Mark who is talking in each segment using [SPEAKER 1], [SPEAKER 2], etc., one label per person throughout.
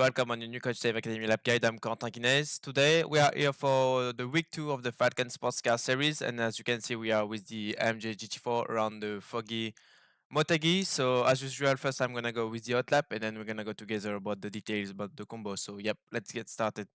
[SPEAKER 1] welcome on your new Coach Dave Academy Lab Guide. I'm Corentin Guinez. Today we are here for the week 2 of the Falcon Sports Car Series, and as you can see, we are with the AMG GT4 around the foggy Motegi. So as usual, first I'm gonna go with the hot lap, and then we're gonna go together about the details about the combo. So yep, let's get started.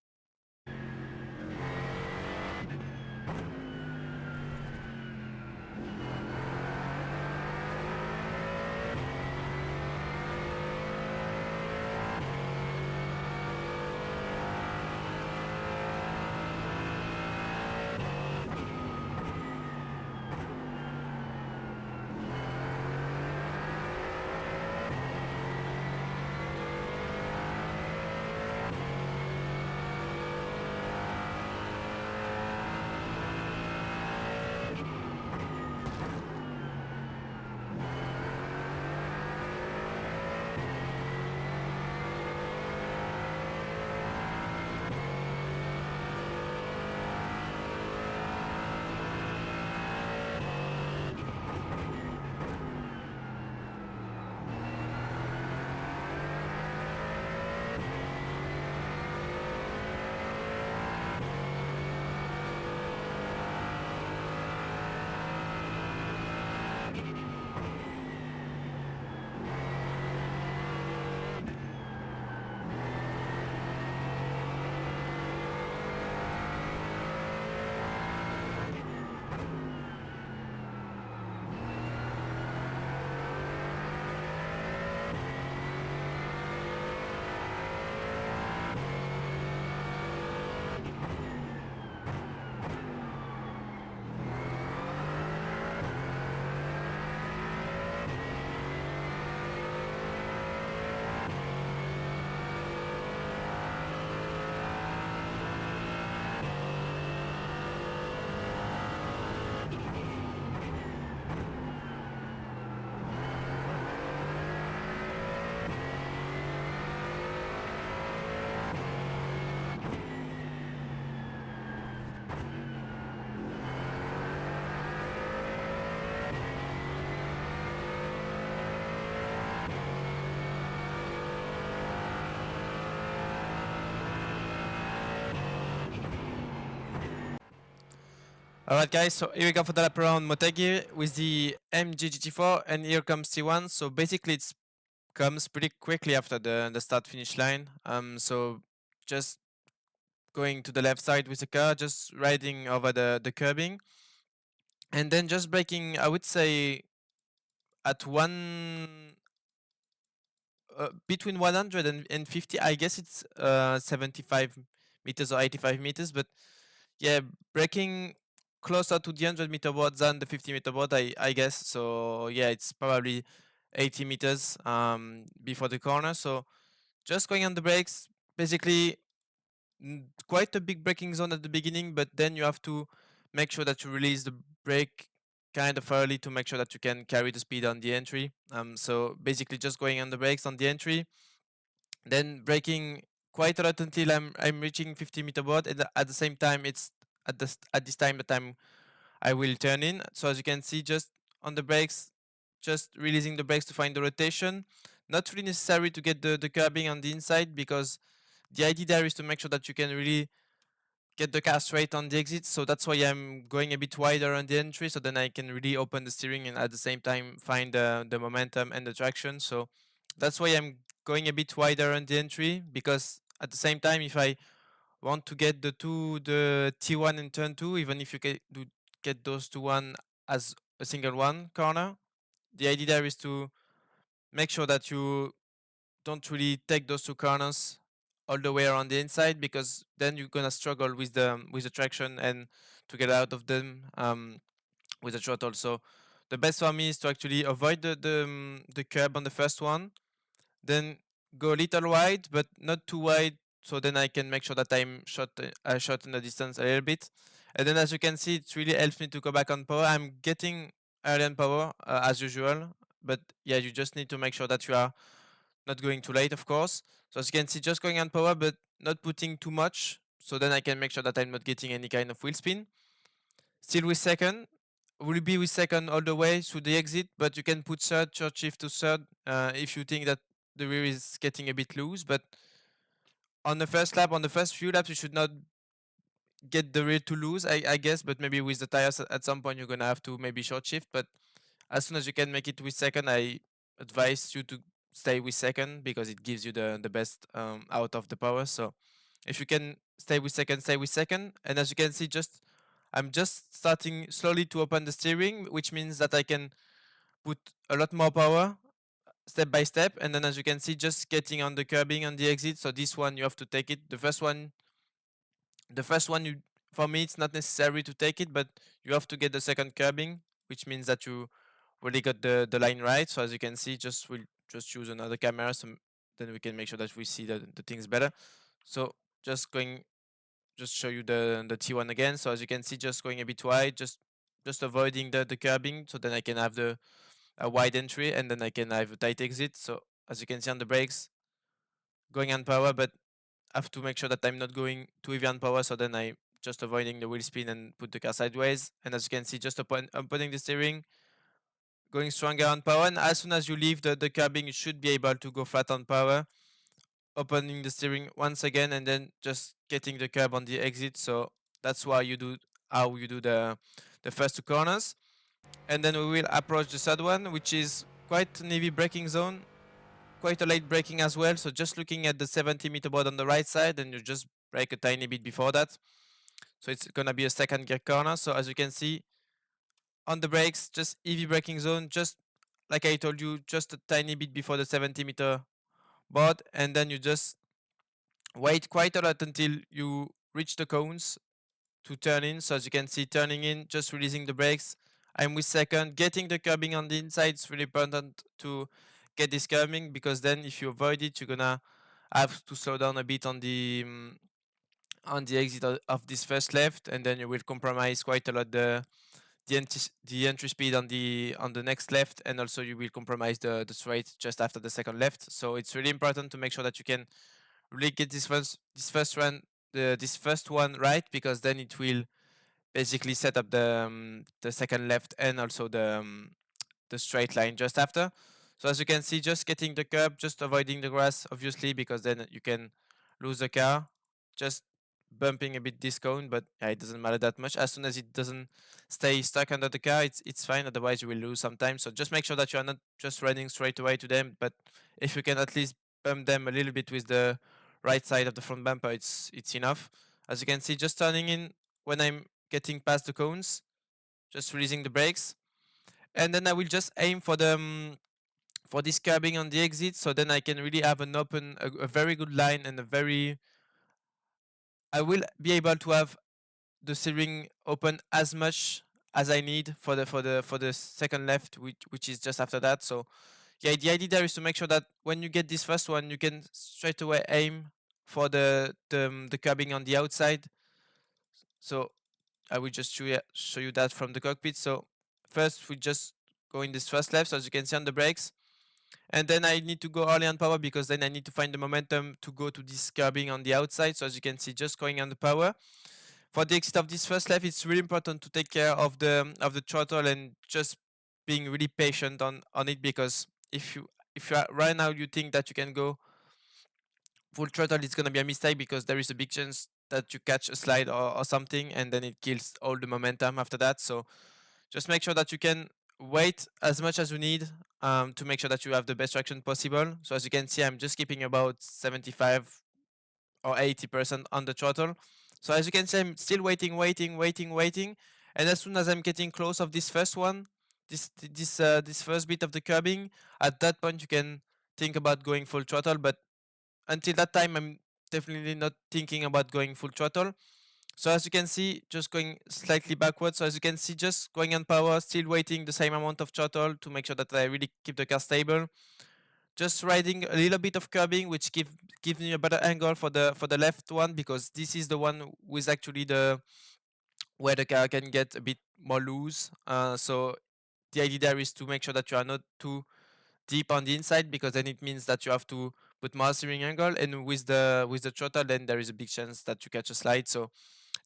[SPEAKER 1] Alright guys, so here we go for the lap around Motegi with the AMG GT4, and here comes T1. So basically it comes pretty quickly after the start finish line. So just going to the left side with the car, just riding over the curbing, and then just braking, I would say at between 150, I guess it's 75 meters or 85 meters, but yeah, braking closer to the 100-meter board than the 50-meter board, I guess. So yeah, it's probably 80 meters before the corner. So just going on the brakes, basically quite a big braking zone at the beginning, but then you have to make sure that you release the brake kind of early to make sure that you can carry the speed on the entry. So basically just going on the brakes on the entry, then braking quite a lot until I'm reaching 50-meter board, and at the same time it's at this time that I will turn in. So as you can see, just on the brakes, just releasing the brakes to find the rotation. Not really necessary to get the curbing on the inside, because the idea there is to make sure that you can really get the car straight on the exit. So that's why I'm going a bit wider on the entry, so then I can really open the steering and at the same time find the momentum and the traction. So that's why I'm going a bit wider on the entry, because at the same time, if I want to get the T1 and turn 2, even if you get those two one as a single one corner, the idea there is to make sure that you don't really take those two corners all the way around the inside, because then you're gonna struggle with the traction and to get out of them with the throttle. So the best for me is to actually avoid the curb on the first one, then go a little wide but not too wide, so then I can make sure that I short in the distance a little bit. And then as you can see, it really helps me to go back on power. I'm getting early on power as usual, but yeah, you just need to make sure that you are not going too late, of course. So as you can see, just going on power but not putting too much, so then I can make sure that I'm not getting any kind of wheel spin. Still with second, will be with second all the way through the exit, but you can put third, shift to third if you think that the rear is getting a bit loose. But on the first lap, on the first few laps, you should not get the rear to lose, I guess, but maybe with the tires at some point you're gonna have to maybe short shift. But as soon as you can make it with second, I advise you to stay with second because it gives you the best out of the power. So if you can stay with second, stay with second. And as you can see, just I'm just starting slowly to open the steering, which means that I can put a lot more power step by step. And then as you can see, just getting on the curbing on the exit. So this one you have to take it. The first one you, for me it's not necessary to take it, but you have to get the second curbing, which means that you really got the line right. So as you can see, we'll just choose another camera, so then we can make sure that we see the things better. So just show you the T1 again. So as you can see, just going a bit wide, just avoiding the curbing, so then I can have a wide entry, and then I can have a tight exit. So as you can see on the brakes, going on power, but have to make sure that I'm not going too heavy on power, so then I just avoiding the wheel spin and put the car sideways. And as you can see, just opening the steering, going stronger on power, and as soon as you leave the curbing, you should be able to go flat on power, opening the steering once again, and then just getting the curb on the exit. So that's how you do the first two corners. And then we will approach the third one, which is quite an heavy braking zone, quite a late braking as well. So just looking at the 70-meter board on the right side, and you just brake a tiny bit before that. So it's gonna be a second gear corner. So as you can see on the brakes, just heavy braking zone, just like I told you, just a tiny bit before the 70-meter board, and then you just wait quite a lot until you reach the cones to turn in. So as you can see, turning in, just releasing the brakes. I'm with second, getting the curbing on the inside. It's really important to get this curbing, because then if you avoid it, you're gonna have to slow down a bit on the exit of this first left, and then you will compromise quite a lot the entry speed on the next left, and also you will compromise the straight just after the second left. So it's really important to make sure that you can really get this first one right, because then it will basically set up the second left and also the straight line just after. So as you can see, just getting the curb, just avoiding the grass, obviously, because then you can lose the car. Just bumping a bit this cone, but yeah, it doesn't matter that much. As soon as it doesn't stay stuck under the car, it's fine. Otherwise, you will lose some time. So just make sure that you are not just running straight away to them, but if you can at least bump them a little bit with the right side of the front bumper, it's enough. As you can see, just turning in when I'm getting past the cones, just releasing the brakes, and then I will just aim for this curbing on the exit, so then I can really have a very good line, and I will be able to have the steering open as much as I need for the second left, which is just after that. So yeah, the idea there is to make sure that when you get this first one, you can straight away aim for the curbing on the outside. So I will just show you that from the cockpit. So first we just go in this first left, so as you can see on the brakes, and then I need to go early on power, because then I need to find the momentum to go to this curbing on the outside. So as you can see, just going on the power. For the exit of this first left, it's really important to take care of the throttle, and just being really patient on it, because if you are, right now you think that you can go full throttle, it's gonna be a mistake, because there is a big chance that you catch a slide or something, and then it kills all the momentum after that. So just make sure that you can wait as much as you need, to make sure that you have the best traction possible. So as you can see, I'm just keeping about 75 or 80% on the throttle. So as you can see, I'm still waiting. And as soon as I'm getting close of this first one, this first bit of the curbing, at that point you can think about going full throttle. But until that time, I'm definitely not thinking about going full throttle. So as you can see, just going slightly backwards. So as you can see, just going on power, still waiting the same amount of throttle to make sure that I really keep the car stable. Just riding a little bit of curbing, which gives me a better angle for the left one, because this is the one with actually the where the car can get a bit more loose. So the idea there is to make sure that you are not too deep on the inside, because then it means that you have to put more steering angle, and with the throttle, then there is a big chance that you catch a slide. So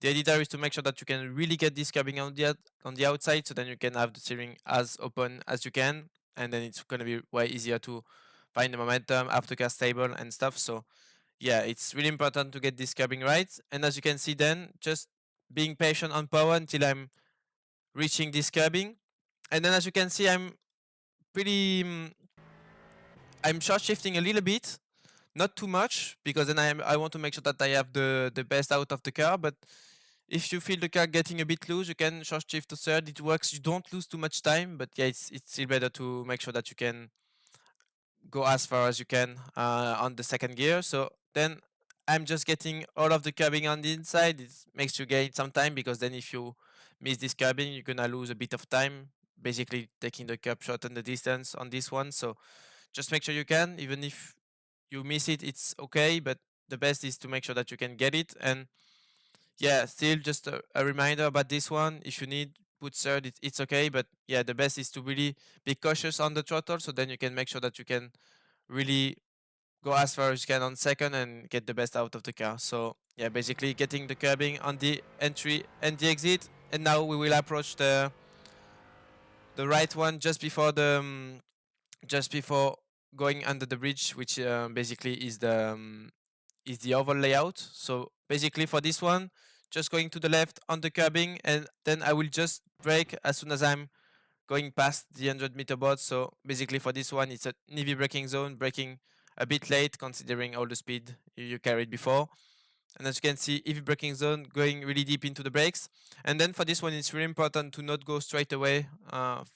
[SPEAKER 1] the idea there is to make sure that you can really get this curbing on the outside, so then you can have the steering as open as you can, and then it's going to be way easier to find the momentum, have the car stable and stuff. So yeah, it's really important to get this curbing right. And as you can see, then just being patient on power until I'm reaching this curbing. And then as you can see, I'm pretty, I'm short shifting a little bit, not too much, because then I want to make sure that I have the best out of the car. But if you feel the car getting a bit loose, you can short shift to third. It works. You don't lose too much time, but yeah, it's still better to make sure that you can go as far as you can on the second gear. So then I'm just getting all of the curbing on the inside. It makes you gain some time, because then if you miss this curbing, you're gonna lose a bit of time. Basically, taking the curb short and the distance on this one. So just make sure you can, even if you miss it, it's okay. But the best is to make sure that you can get it. And yeah, still just a reminder about this one. If you need put third, it's okay. But yeah, the best is to really be cautious on the throttle, so then you can make sure that you can really go as far as you can on second and get the best out of the car. So yeah, basically getting the curbing on the entry and the exit. And now we will approach the right one just before going under the bridge, which basically is the oval layout. So basically for this one, just going to the left on the curbing, and then I will just brake as soon as I'm going past the 100-meter board. So basically for this one, it's a heavy braking zone, braking a bit late considering all the speed you carried before. And as you can see, heavy braking zone, going really deep into the brakes. And then for this one, it's really important to not go straight away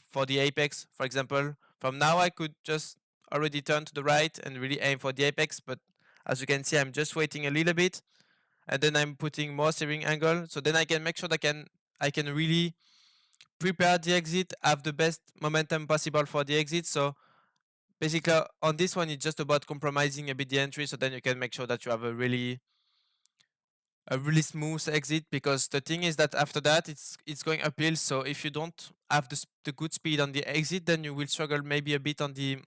[SPEAKER 1] for the apex. For example, from now I could just already turn to the right and really aim for the apex. But as you can see, I'm just waiting a little bit, and then I'm putting more steering angle. So then I can make sure that I can really prepare the exit, have the best momentum possible for the exit. So basically on this one, it's just about compromising a bit the entry, so then you can make sure that you have a really smooth exit. Because the thing is that after that it's going uphill, so if you don't have the good speed on the exit, then you will struggle maybe a bit on the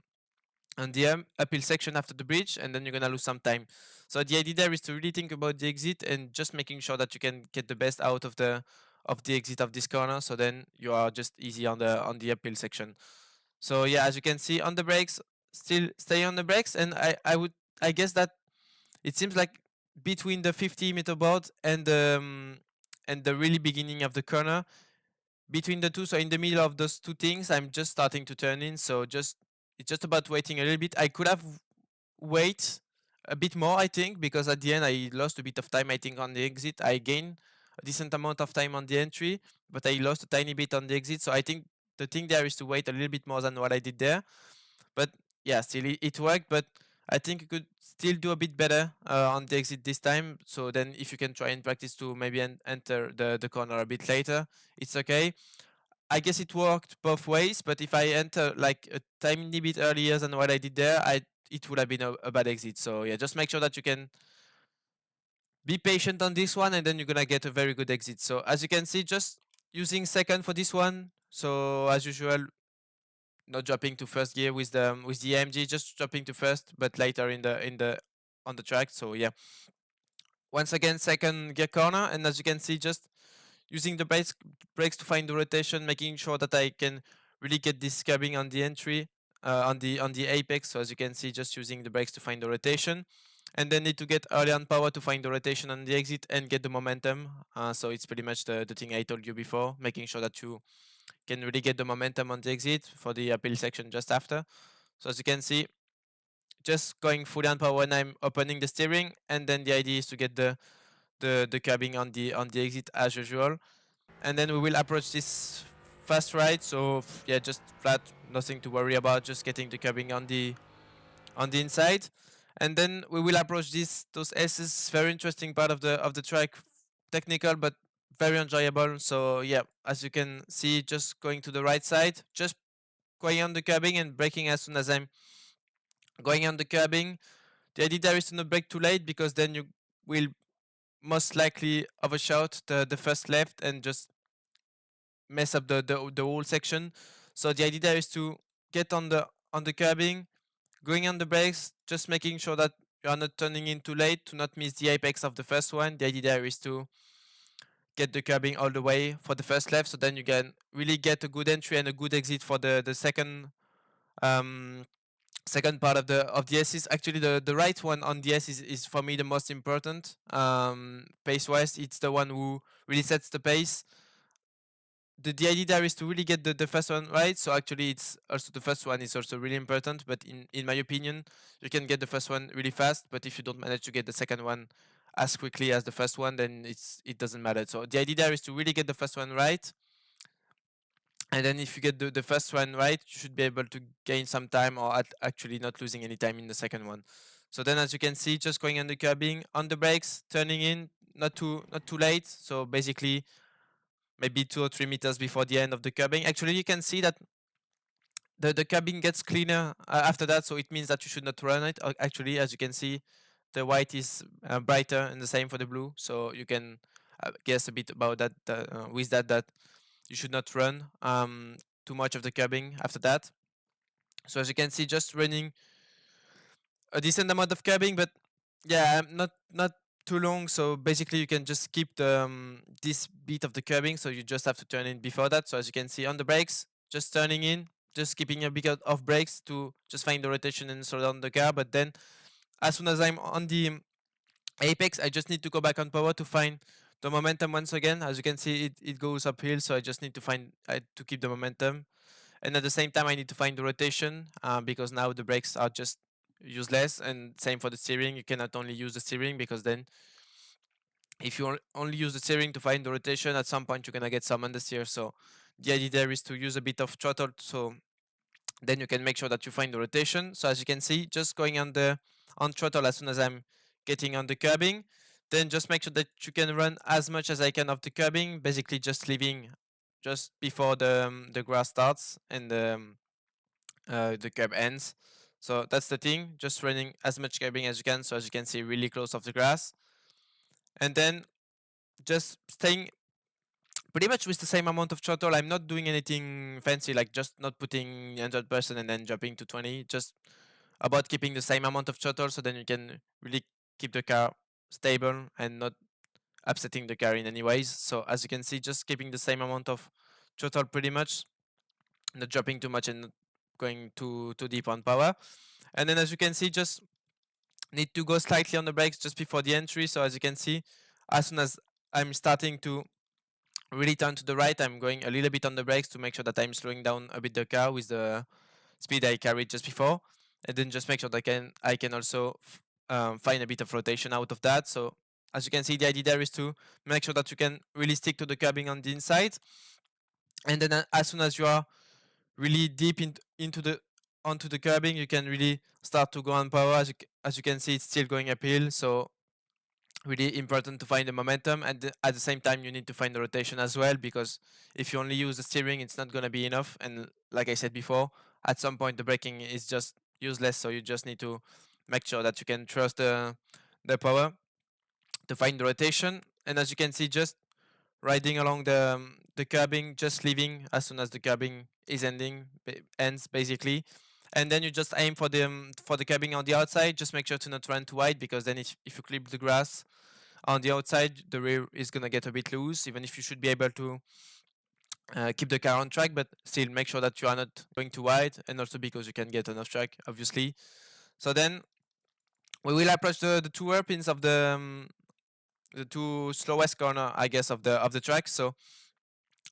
[SPEAKER 1] uphill section after the bridge, and then you're gonna lose some time. So the idea there is to really think about the exit and just making sure that you can get the best out of the exit of this corner, so then you are just easy on the uphill section. So yeah, as you can see on the brakes, still stay on the brakes. And I guess that it seems like between the 50-meter board and the really beginning of the corner, between the two, so in the middle of those two things, I'm just starting to turn in. So just it's just about waiting a little bit. I could have wait a bit more, I think, because at the end I lost a bit of time. I think on the exit I gained a decent amount of time on the entry, but I lost a tiny bit on the exit. So I think the thing there is to wait a little bit more than what I did there. But yeah, still it worked. But I think you could still do a bit better on the exit this time. So then if you can try and practice to maybe enter the corner a bit later, it's okay. I guess it worked both ways, but if I enter like a tiny bit earlier than what I did there, it would have been a bad exit. So yeah, just make sure that you can be patient on this one, and then you're gonna get a very good exit. So as you can see, just using second for this one. So as usual, not dropping to first gear with the AMG, just dropping to first, but later in the on the track. So yeah, once again second gear corner, and as you can see, just using the brakes to find the rotation, making sure that I can really get this curbing on the entry, on the apex. So as you can see, just using the brakes to find the rotation, and then need to get early on power to find the rotation on the exit and get the momentum. So it's pretty much the thing I told you before, making sure that you can really get the momentum on the exit for the uphill section just after. So as you can see, just going fully on power when I'm opening the steering, and then the idea is to get the curbing on the exit as usual. And then we will approach this fast right. So yeah, just flat, nothing to worry about, just getting the curbing on the inside. And then we will approach those S's, very interesting part of the track, technical but very enjoyable. So yeah, as you can see, just going to the right side, just going on the curbing and braking as soon as I'm going on the curbing. The idea there is to not brake too late, because then you will most likely overshoot the first left and just mess up the whole section. So the idea there is to get on the curbing, going on the brakes, just making sure that you are not turning in too late to not miss the apex of the first one. The idea there is to get the curbing all the way for the first left, so then you can really get a good entry and a good exit for the second um, second part of the S is actually the right one on the S is for me the most important. Pace wise, it's the one who really sets the pace. The idea there is to really get the first one right. So actually, it's also the first one is also really important. But in my opinion, you can get the first one really fast. But if you don't manage to get the second one as quickly as the first one, then it doesn't matter. So the idea there is to really get the first one right. And then if you get the first one right, you should be able to gain some time or actually not losing any time in the second one. So then as you can see, just going on the curbing, on the brakes, turning in, not too late. So basically maybe 2 or 3 meters before the end of the curbing. Actually, you can see that the curbing gets cleaner after that. So it means that you should not run it. Actually, as you can see, the white is brighter and the same for the blue. So you can guess a bit about that with that you should not run too much of the curbing after that. So as you can see, just running a decent amount of curbing, but yeah, not too long. So basically, you can just skip this bit of the curbing. So you just have to turn in before that. So as you can see on the brakes, just turning in, just skipping a bit of brakes to just find the rotation and slow down the car. But then, as soon as I'm on the apex, I just need to go back on power to find the momentum once again. As you can see, it goes uphill, so I just need to find to keep the momentum. And at the same time, I need to find the rotation because now the brakes are just useless. And same for the steering, you cannot only use the steering because then if you only use the steering to find the rotation, at some point you're gonna get some understeer. So the idea there is to use a bit of throttle, so then you can make sure that you find the rotation. So as you can see, just going on throttle as soon as I'm getting on the curbing, then just make sure that you can run as much as I can of the curbing, basically just leaving just before the grass starts and the curb ends. So that's the thing, just running as much curbing as you can. So as you can see, really close off the grass, and then just staying pretty much with the same amount of throttle. I'm not doing anything fancy, like just not putting 100% and then jumping to 20. Just about keeping the same amount of throttle, so then you can really keep the car stable and not upsetting the car in any ways. So as you can see, just keeping the same amount of throttle pretty much, not dropping too much and not going too deep on power. And then as you can see, just need to go slightly on the brakes just before the entry. So as you can see, as soon as I'm starting to really turn to the right, I'm going a little bit on the brakes to make sure that I'm slowing down a bit the car with the speed I carried just before, and then just make sure that I can also find a bit of rotation out of that. So as you can see, the idea there is to make sure that you can really stick to the curbing on the inside, and then as soon as you are really deep into the onto the curbing, you can really start to go on power. As you can see, it's still going uphill, so really important to find the momentum, and at the same time you need to find the rotation as well, because if you only use the steering, it's not going to be enough. And like I said before, at some point the braking is just useless, so you just need to make sure that you can trust the power to find the rotation. And as you can see, just riding along the curbing, just leaving as soon as the curbing is ends basically, and then you just aim for the curbing on the outside. Just make sure to not run too wide, because then if you clip the grass on the outside, the rear is gonna get a bit loose, even if you should be able to keep the car on track, but still make sure that you are not going too wide, and also because you can get off track, obviously. So then we will approach the two hairpins of the two slowest corner, I guess, of the track. So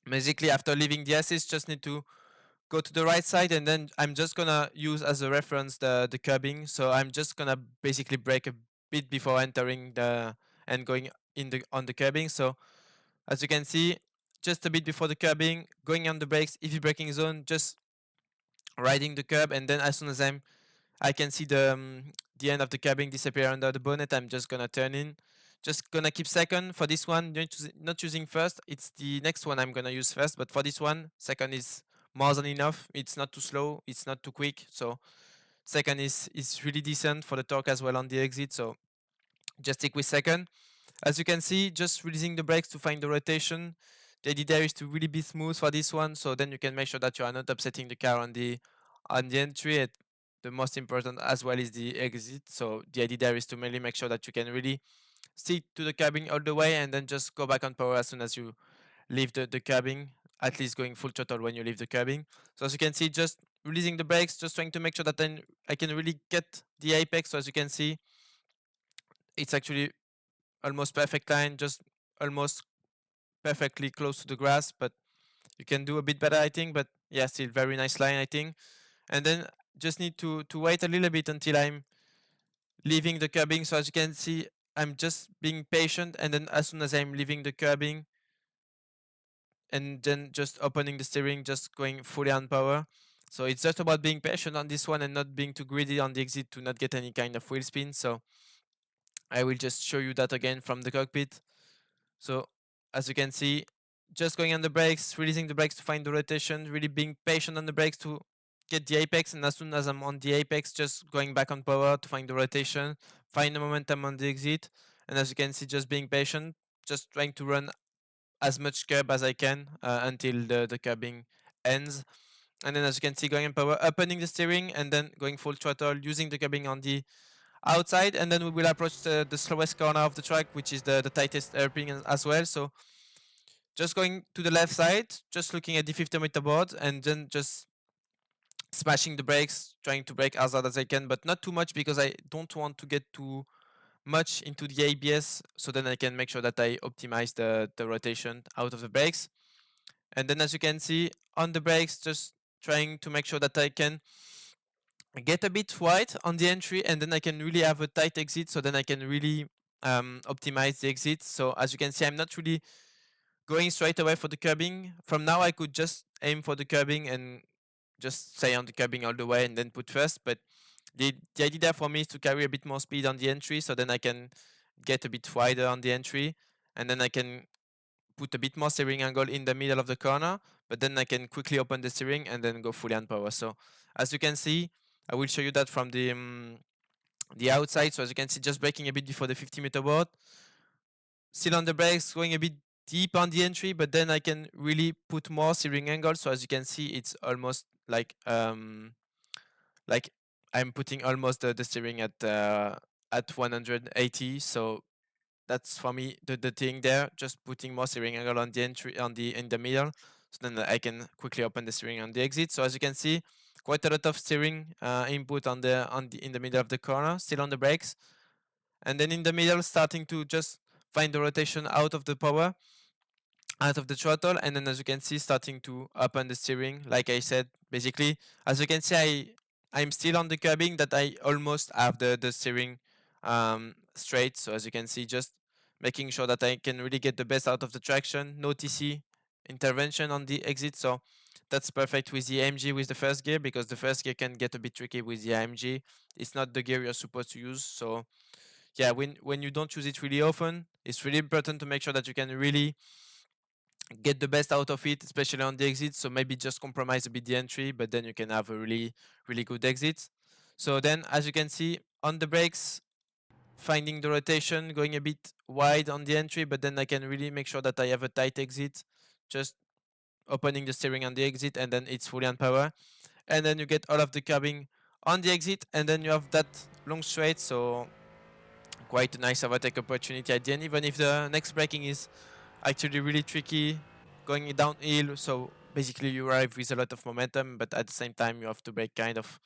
[SPEAKER 1] basically, after leaving the assist, just need to go to the right side, and then I'm just gonna use as a reference the curbing. So I'm just gonna basically brake a bit before entering the and going in the on the curbing. So as you can see, just a bit before the curbing, going on the brakes, EV braking zone, just riding the curb, and then as soon as I can see the end of the curbing disappear under the bonnet, I'm just gonna turn in. Just gonna keep second for this one. Not using first. It's the next one I'm gonna use first. But for this one, second is more than enough. It's not too slow. It's not too quick. So second is really decent for the torque as well on the exit. So just stick with second. As you can see, just releasing the brakes to find the rotation. The idea there is to really be smooth for this one, so then you can make sure that you are not upsetting the car on the entry. The most important as well is the exit. So the idea there is to mainly make sure that you can really stick to the cabin all the way, and then just go back on power as soon as you leave the cabin, at least going full throttle when you leave the cabin. So as you can see, just releasing the brakes, just trying to make sure that then I can really get the apex. So as you can see, it's actually almost perfect line, just almost perfectly close to the grass, but you can do a bit better, I think. But yeah, still very nice line, I think. And then just need to wait a little bit until I'm leaving the curbing. So as you can see, I'm just being patient, and then as soon as I'm leaving the curbing, and then just opening the steering, just going fully on power. So it's just about being patient on this one and not being too greedy on the exit to not get any kind of wheel spin. So I will just show you that again from the cockpit. So as you can see, just going on the brakes, releasing the brakes to find the rotation, really being patient on the brakes to get the apex, and as soon as I'm on the apex, just going back on power to find the rotation, find the momentum on the exit, and as you can see, just being patient, just trying to run as much curb as I can until the curbing ends. And then as you can see, going on power, opening the steering, and then going full throttle, using the curbing on the outside, and then we will approach the slowest corner of the track, which is the tightest hairpin as well. So just going to the left side, just looking at the 50-meter board, and then just smashing the brakes, trying to brake as hard as I can, but not too much because I don't want to get too much into the ABS, so then I can make sure that I optimize the rotation out of the brakes. And then as you can see on the brakes, just trying to make sure that I can get a bit wide on the entry, and then I can really have a tight exit, so then I can really optimize the exit. So as you can see, I'm not really going straight away for the curbing. From now, I could just aim for the curbing and just stay on the curbing all the way and then put first. But the idea there for me is to carry a bit more speed on the entry, so then I can get a bit wider on the entry, and then I can put a bit more steering angle in the middle of the corner, but then I can quickly open the steering and then go fully on power. So as you can see, I will show you that from the outside. So as you can see, just braking a bit before the 50-meter board, still on the brakes, going a bit deep on the entry, but then I can really put more steering angle. So as you can see, it's almost like I'm putting almost the steering at 180. So that's for me the thing there, just putting more steering angle on the entry on the in the middle, so then I can quickly open the steering on the exit. So as you can see, quite a lot of steering input on the in the middle of the corner, still on the brakes, and then in the middle starting to just find the rotation out of the power, out of the throttle, and then as you can see, starting to open the steering. Like I said, basically, as you can see, I'm still on the curbing, that I almost have the steering straight. So as you can see, just making sure that I can really get the best out of the traction. No TC intervention on the exit, so that's perfect with the AMG with the first gear, because the first gear can get a bit tricky with the AMG. It's not the gear you're supposed to use. So yeah, when you don't use it really often, it's really important to make sure that you can really get the best out of it, especially on the exit. So maybe just compromise a bit the entry, but then you can have a really good exit. So then, as you can see on the brakes, finding the rotation, going a bit wide on the entry, but then I can really make sure that I have a tight exit, just opening the steering on the exit, and then it's fully on power. And then you get all of the curbing on the exit, and then you have that long straight. So quite a nice overtake opportunity at the end, even if the next braking is actually really tricky, going downhill. So basically you arrive with a lot of momentum, but at the same time you have to brake kind of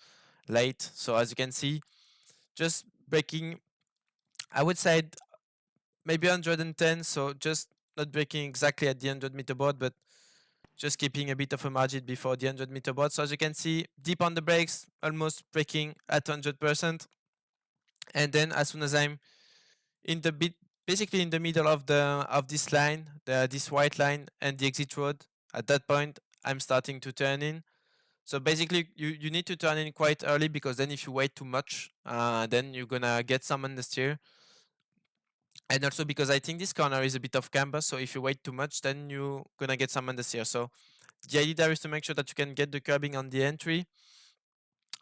[SPEAKER 1] late. So as you can see, just braking, I would say maybe 110. So just not braking exactly at the 100-meter board, but just keeping a bit of a margin before the 100-meter board. So as you can see, deep on the brakes, almost braking at 100%. And then as soon as I'm in the bit, basically in the middle of this line, this white line and the exit road, at that point I'm starting to turn in. So basically you need to turn in quite early, because then if you wait too much, then you're gonna get some on the steer. And also because I think this corner is a bit of camber, so if you wait too much, then you're gonna get some on the steer. So the idea there is to make sure that you can get the curbing on the entry,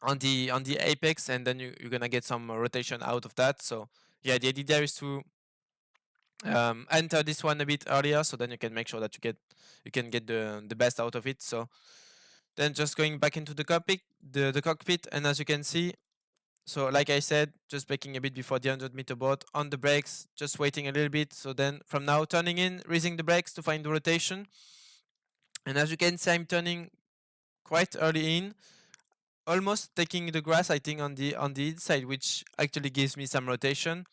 [SPEAKER 1] on the apex, and then you're gonna get some rotation out of that. So yeah, the idea there is to enter this one a bit earlier, so then you can make sure that you can get the best out of it. So then just going back into the cockpit, the cockpit, and as you can see, so like I said, just braking a bit before the 100-meter board on the brakes, just waiting a little bit. So then from now turning in, raising the brakes to find the rotation, and as you can see, I'm turning quite early in. almost taking the grass, I think, on the inside, which actually gives me some rotation.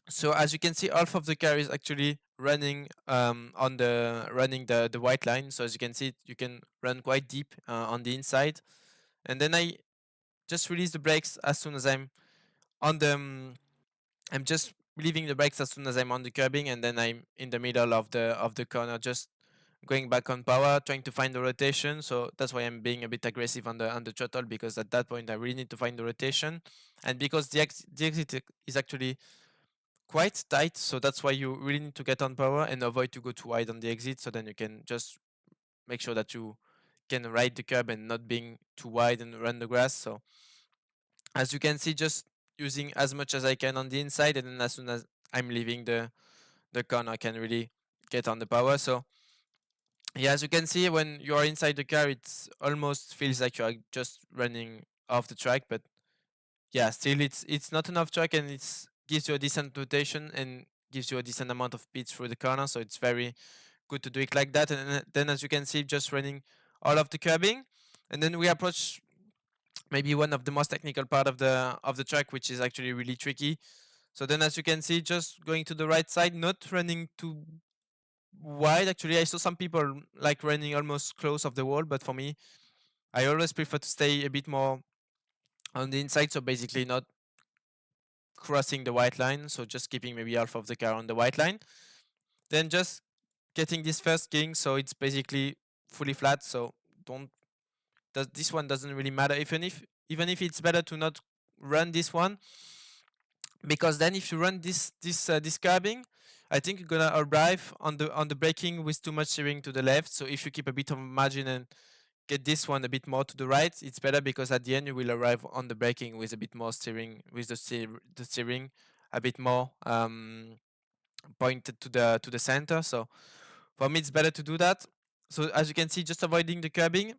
[SPEAKER 1] So as you can see, half of the car is actually running on the white line. So as you can see, you can run quite deep on the inside, and then I just release the brakes as soon as I'm on the. I'm just relieving the brakes as soon as I'm on the curbing, and then I'm in the middle of the corner, just going back on power, trying to find the rotation. So that's why I'm being a bit aggressive on the throttle, because at that point I really need to find the rotation, and because the exit is actually quite tight, so that's why you really need to get on power and avoid to go too wide on the exit. So then you can just make sure that you can ride the curb and not being too wide and run the grass. So as you can see, just using as much as I can on the inside, and then as soon as I'm leaving the corner, I can really get on the power. So yeah, as you can see, when you are inside the car, it's almost feels like you are just running off the track, but yeah, still it's not enough track, and it's gives you a decent rotation and gives you a decent amount of speed through the corner. So it's very good to do it like that. And then as you can see, just running all of the curbing, and then we approach maybe one of the most technical part of the track, which is actually really tricky. So then as you can see, just going to the right side, not running too wide. Actually, I saw some people like running almost close of the wall, but for me, I always prefer to stay a bit more on the inside. So basically not crossing the white line, so just keeping maybe half of the car on the white line, then just getting this first king, so it's basically fully flat. So don't this one doesn't really matter, even if it's better to not run this one, because then if you run this curbing, I think you're gonna arrive on the braking with too much steering to the left. So if you keep a bit of margin and get this one a bit more to the right, it's better, because at the end you will arrive on the braking with a bit more steering, with the steering a bit more pointed to the center. So for me, it's better to do that. So as you can see, just avoiding the curbing,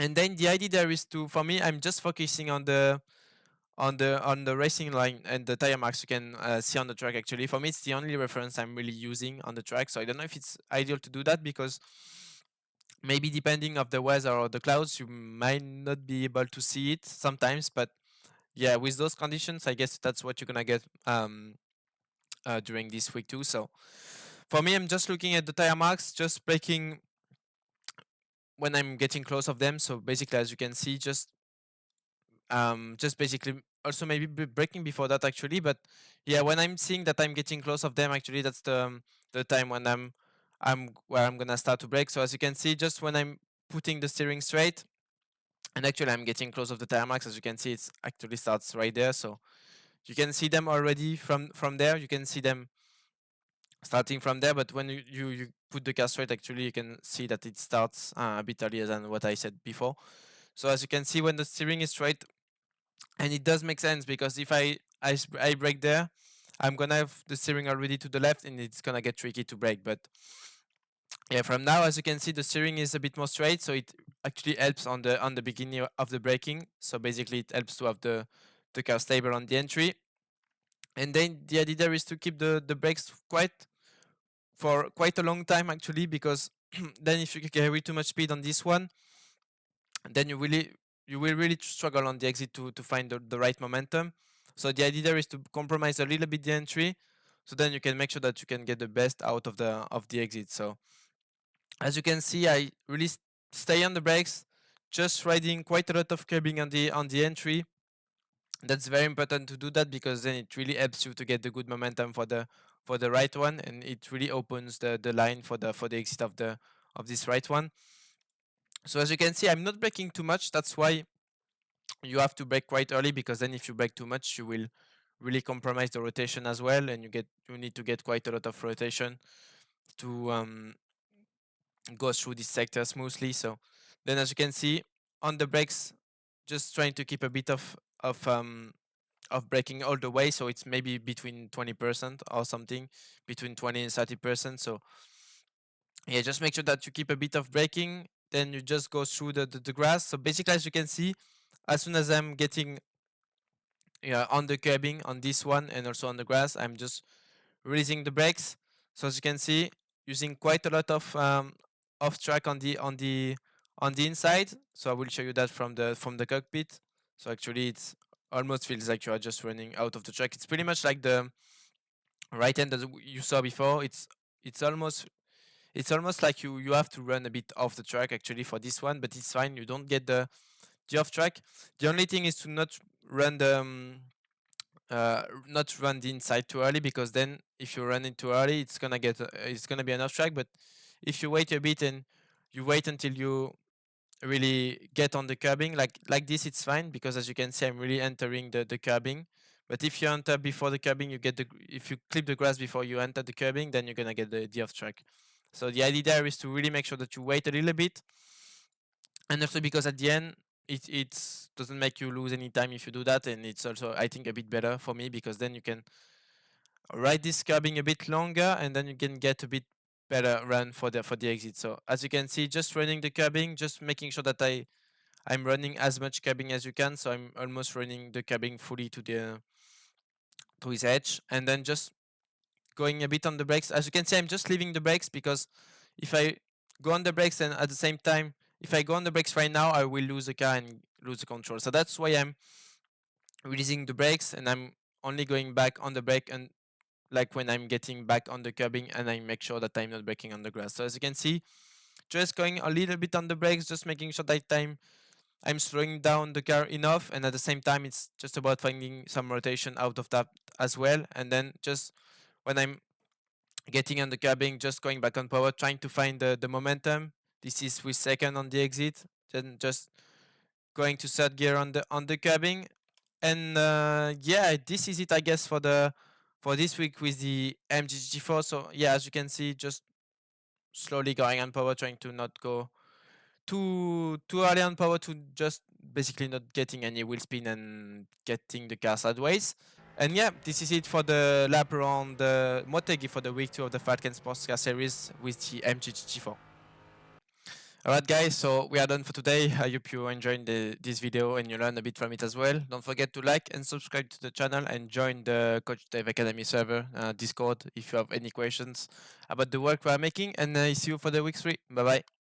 [SPEAKER 1] and then the idea there is to, for me, I'm just focusing on the racing line and the tire marks you can see on the track. Actually, for me, it's the only reference I'm really using on the track. So I don't know if it's ideal to do that, because maybe depending of the weather or the clouds, you might not be able to see it sometimes. But yeah, with those conditions, I guess that's what you're gonna get during this week too. So for me, I'm just looking at the tire marks, just braking when I'm getting close of them. So basically, as you can see, just basically also maybe braking before that, actually. But yeah, when I'm seeing that I'm getting close of them, actually, that's the time when I'm where I'm gonna start to brake. So as you can see, just when I'm putting the steering straight, and actually I'm getting close of the tire marks, as you can see, it's actually starts right there. So you can see them already from there. You can see them starting from there, but when you put the car straight, actually you can see that it starts a bit earlier than what I said before. So as you can see, when the steering is straight, and it does make sense, because if I brake there, I'm gonna have the steering already to the left, and it's gonna get tricky to brake. But yeah, from now, as you can see, the steering is a bit more straight, so it actually helps on the beginning of the braking. So basically, it helps to have the car stable on the entry. And then the idea there is to keep the brakes for quite a long time, actually, because then if you carry too much speed on this one, then you will really struggle on the exit to find the right momentum. So the idea there is to compromise a little bit the entry, so then you can make sure that you can get the best out of the exit. So as you can see, I really stay on the brakes, just riding quite a lot of curbing on the entry. That's very important to do that, because then it really helps you to get the good momentum for the right one, and it really opens the line for the exit of this right one. So as you can see, I'm not braking too much. That's why you have to brake quite early, because then if you brake too much, you will really compromise the rotation as well, and you need to get quite a lot of rotation to go through this sector smoothly. So then, as you can see, on the brakes, just trying to keep a bit of braking all the way, so it's maybe between 20% or something, between 20 and 30%. So yeah, just make sure that you keep a bit of braking, then you just go through the grass. So basically, as you can see, as soon as I'm getting, yeah, on the curbing on this one and also on the grass, I'm just releasing the brakes. So as you can see, using quite a lot of track on the inside. So I will show you that from the cockpit. So actually it's almost feels like you are just running out of the track. It's pretty much like the right hand that you saw before. It's almost it's almost like you have to run a bit off the track actually for this one, but it's fine. You don't get the off track. The only thing is to not run the not run the inside too early, because then if you run it too early, it's gonna be an off track. But if you wait a bit and you wait until you really get on the curbing like this, it's fine, because as you can see I'm really entering the curbing. But if you enter before the curbing, you get if you clip the grass before you enter the curbing, then you're gonna get the off track. So the idea there is to really make sure that you wait a little bit, and also because at the end it doesn't make you lose any time if you do that. And it's also, I think, a bit better for me, because then you can ride this curbing a bit longer, and then you can get a bit better run for the exit. So as you can see, just running the curbing, just making sure that I'm running as much curbing as you can. So I'm almost running the curbing fully to his edge, and then just going a bit on the brakes. As you can see, I'm just leaving the brakes, because if I go on the brakes and at the same time, if I go on the brakes right now, I will lose the car and lose the control. So that's why I'm releasing the brakes, and I'm only going back on the brake, and like when I'm getting back on the curbing, and I make sure that I'm not braking on the grass. So as you can see, just going a little bit on the brakes, just making sure that I'm slowing down the car enough, and at the same time it's just about finding some rotation out of that as well. And then just when I'm getting on the curbing, just going back on power, trying to find the momentum. This is with second on the exit, then just going to third gear on the curbing. And yeah, this is it, I guess, for this week with the AMG GT4. So yeah, as you can see, just slowly going on power, trying to not go too early on power, to just basically not getting any wheel spin and getting the car sideways. And yeah, this is it for the lap around the Motegi for the week 2 of the Falcon Sports Car Series with the AMG GT4. Alright guys, so we are done for today. I hope you enjoyed this video and you learned a bit from it as well. Don't forget to like and subscribe to the channel, and join the Coach Dave Academy server Discord if you have any questions about the work we are making. And I see you for the week 3. Bye bye.